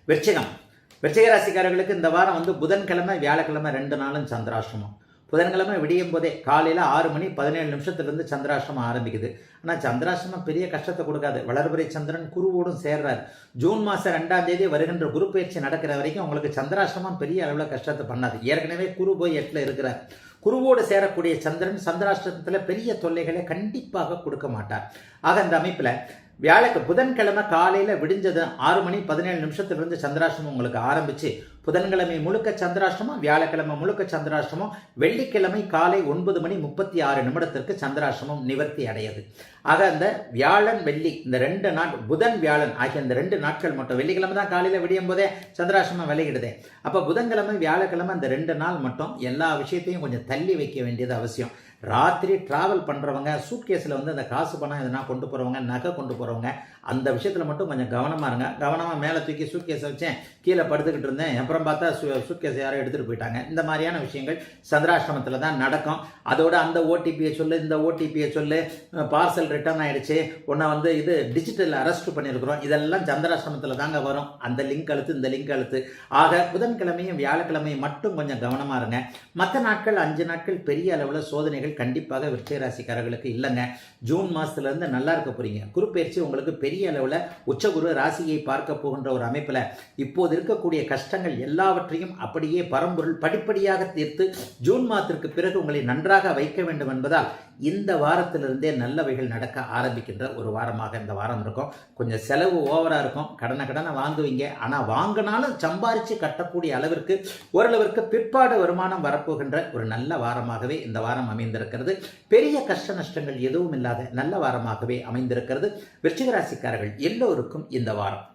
விருச்சிகம் விருச்சிக ராசிக்காரர்களுக்கு இந்த வாரம் புதன்கிழமை வியாழக்கிழமை 2 நாளும் சந்திராஷ்டமம். புதன்கிழமை விடியும் போதே காலையில் 6:17 சந்திராஷ்டமம் ஆரம்பிக்குது. ஆனால் சந்திராஷ்டமம் பெரிய கஷ்டத்தை கொடுக்காது. வளர்பிறை சந்திரன் குருவோடும் சேர்றார். ஜூன் மாதம் 2ஆம் தேதி வருகின்ற குரு பயிற்சி நடக்கிற வரைக்கும் உங்களுக்கு சந்திராஷ்டமம் பெரிய அளவில் கஷ்டத்தை பண்ணாது. ஏற்கனவே குரு போய் 8ல் இருக்கிறார். குருவோடு சேரக்கூடிய சந்திரன் சந்திராஷ்டமத்தில் பெரிய தொல்லைகளை கண்டிப்பாக கொடுக்க மாட்டார். ஆக இந்த அமைப்பில் புதன்கிழமை காலையில் விடிஞ்சது 6:17 சந்திராஷ்டமம் உங்களுக்கு ஆரம்பித்து புதன்கிழமை முழுக்க சந்திராஷ்டமம், வியாழக்கிழமை முழுக்க சந்திராஷ்டமம், வெள்ளிக்கிழமை காலை 9:36 சந்திராஷ்டமம் நிவர்த்தி அடையது. ஆக இந்த வியாழன் வெள்ளி இந்த 2 நாள் புதன் வியாழன் ஆகிய இந்த 2 நாட்கள் மட்டும், வெள்ளிக்கிழமை தான் காலையில் விடியும் போதே சந்திராஷ்டமம் விலகிடுது. அப்போ புதன்கிழமை வியாழக்கிழமை இந்த 2 நாள் மட்டும் எல்லா விஷயத்தையும் கொஞ்சம் தள்ளி வைக்க வேண்டியது அவசியம். ராத்திரி டிராவல் பண்ணுறவங்க, சூட்கேஸில் அந்த காசு பணம் எதனா கொண்டு போகிறவங்க, நகை கொண்டு போகிறவங்க, அந்த விஷயத்தில் மட்டும் கொஞ்சம் கவனமாக இருங்க. கவனமாக மேலே தூக்கி சூட்கேஸை வச்சேன், கீழே படுத்துக்கிட்டு இருந்தேன், அப்புறம் பார்த்தா சூட்கேஸை யாரும் எடுத்துகிட்டு போயிட்டாங்க. இந்த மாதிரியான விஷயங்கள் சந்திராஷ்டமத்தில் தான் நடக்கும். அதோட அந்த ஓடிபியை சொல்லு, இந்த ஓடிபியை சொல்லு, பார்சல் ரிட்டர்ன் ஆகிடுச்சு, உன்னை இது டிஜிட்டல் அரெஸ்ட் பண்ணியிருக்கிறோம், இதெல்லாம் சந்திராஷ்டமத்தில் தாங்க வரும். அந்த லிங்க் அழுத்து, இந்த லிங்க் அழுத்து. ஆக புதன்கிழமையும் வியாழக்கிழமையும் மட்டும் கொஞ்சம் கவனமாக இருங்க. மற்ற நாட்கள் 5 நாட்கள் பெரிய அளவில் சோதனைகள் கண்டிப்பாக விருச்சிக ராசிக்காரர்களுக்கு இல்லைங்க. ஜூன் மாதத்துலேருந்து நல்லா இருக்க போறீங்க. குரு பயிற்சி உங்களுக்கு பெரிய அளவில் உச்சகுரு ராசியை பார்க்க போகின்ற ஒரு அமைப்பில் இப்போது இருக்கக்கூடிய கஷ்டங்கள் எல்லாவற்றையும் அப்படியே பரம்பொருள் படிப்படியாக தீர்த்து ஜூன் மாதத்திற்கு பிறகு உங்களை நன்றாக வைக்க வேண்டும் என்பதால் இந்த வாரத்திலிருந்தே நல்லவைகள் நடக்க ஆரம்பிக்கின்ற ஒரு வாரமாக இந்த வாரம் இருக்கும். கொஞ்சம் செலவு ஓவராக இருக்கும். கடனை வாங்குவீங்க. ஆனால் வாங்கினாலும் சம்பாரித்து கட்டக்கூடிய அளவிற்கு ஓரளவிற்கு பிற்பாடு வருமானம் வரப்போகின்ற ஒரு நல்ல வாரமாகவே இந்த வாரம் அமைந்திருக்கிறது. பெரிய கஷ்ட நஷ்டங்கள் எதுவும் இல்லாத நல்ல வாரமாகவே அமைந்திருக்கிறது. விருச்சிக ராசிக்காரர்கள் எல்லோருக்கும் இந்த வாரம்